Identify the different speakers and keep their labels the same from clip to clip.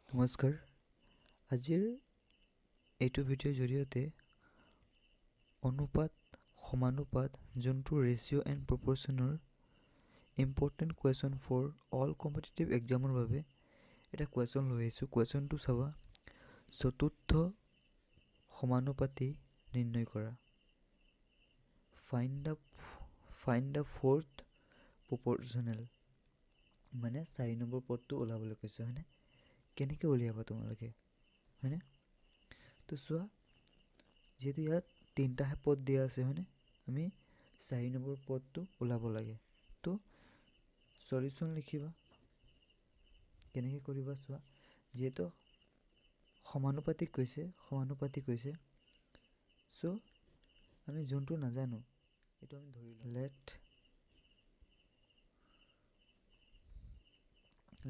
Speaker 1: নমস্কাৰ। আজিৰ এইটো ভিডিঅ'ৰ জৰিয়তে অনুপাত সমানুপাত যোনটো ৰেচিঅ' এণ্ড প্ৰপৰ্চনৰ important question for all competitive এক্সামৰ বাবে এটা কুৱেশ্যন লৈ আহিছোঁ। কুৱেশ্যনটো চাবা, চতুৰ্থ সমানুপাতি নিৰ্ণয় কৰা। ফাইণ্ড দ্য ফ'ৰ্থ প্ৰপৰ্চনেল, মানে 4 নম্বৰ পদটো ওলাবলৈ কৈছে, হয়নে? কেনেকৈ উলিয়াবা তোমালোকে, হয়নে? তো চোৱা, যিহেতু ইয়াত 3টাহে পদ দিয়া আছে, হয়নে? আমি 4 নম্বৰ পদটো ওলাব লাগে। তো সলিউশ্যন লিখিবা। কেনেকৈ কৰিবা চোৱা, যিহেতু সমানুপাতিক কৈছে চ' আমি যোনটো নাজানো এইটো আমি ধৰি লওঁ।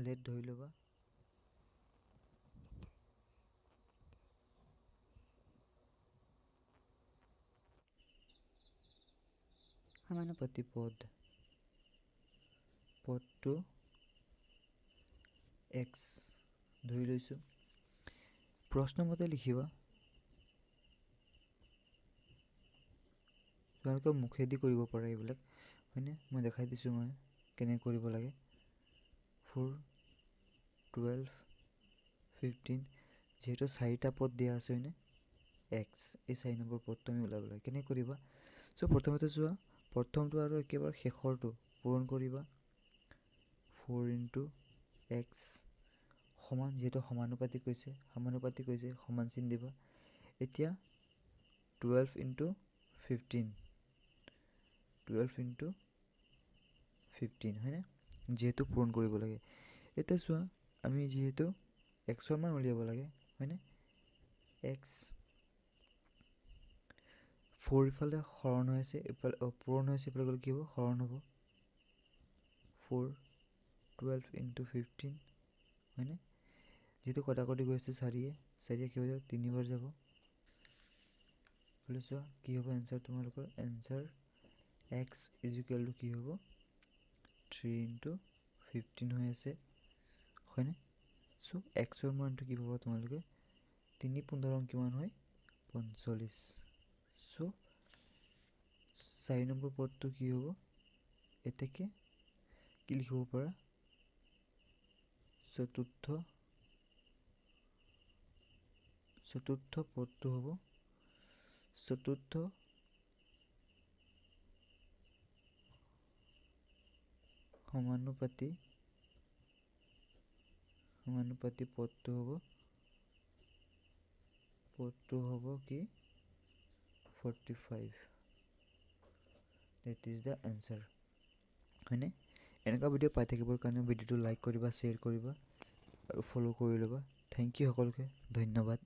Speaker 1: লেট ধৰি ল'বা। সমানুপাতি পদটো এক্স ধৰি লৈছোঁ। প্ৰশ্নমতে লিখিবা। তোমালোকে মুখেদি কৰিব পাৰা এইবিলাক, হয়নে? মই দেখাই দিছোঁ মই কেনেকৈ কৰিব লাগে। 4, 12, 15, যিহেতু 4টা পদ দিয়া আছে, হয়নে? এক্স, এই 4 নম্বৰ পদটো আমি ওলাব লাগে। কেনেকৈ কৰিবা? চ' প্ৰথমতে চোৱা, প্ৰথমটো আৰু একেবাৰে শেষৰটো পূৰণ কৰিবা। 4 × x সমান, যিহেতু সমানুপাতি কৈছে সমান চিন দিবা। এতিয়া 12 × 15, 12 × 15, হয়নে? যিহেতু পূৰণ কৰিব লাগে। এতিয়া চোৱা, আমি যিহেতু এক্সৰ মান উলিয়াব লাগে, হয়নে? এক্স 4 ইফালে হৰণ হৈ আছে, পূৰণ হৈ আছে, ইফালে গ'লে কি হ'ব? হৰণ হ'ব। 4, 12 × 15, হয়নে? যিহেতু কটাকটি গৈ আছে 4য়ে কি হৈ যাব? 3 বাৰ যাব। বোলে চোৱা কি হ'ব এনচাৰ, তোমালোকৰ এনচাৰ এক্স ইজিকেল টু কি হ'ব? 3 × 15 হৈ আছে, হয়নে? চ' এক্সৰ মানটো কি পাবা তোমালোকে? 3 15 কিমান হয়? 45। চ' 4 নম্বৰ পদটো কি হ'ব? এতেকে কি লিখিব পাৰা? চতুৰ্থ পদটো হ'ব চতুৰ্থ সমানুপাতি পদটো হ'ব কি? 45। দেট ইজ দ্য এনচাৰ, হয়নে? এনেকুৱা ভিডিঅ' পাই থাকিবৰ কাৰণে ভিডিঅ'টো লাইক কৰিবা, শ্বেয়াৰ কৰিবা আৰু ফ'ল' কৰি ল'বা। থেংক ইউ সকলোকে, ধন্যবাদ।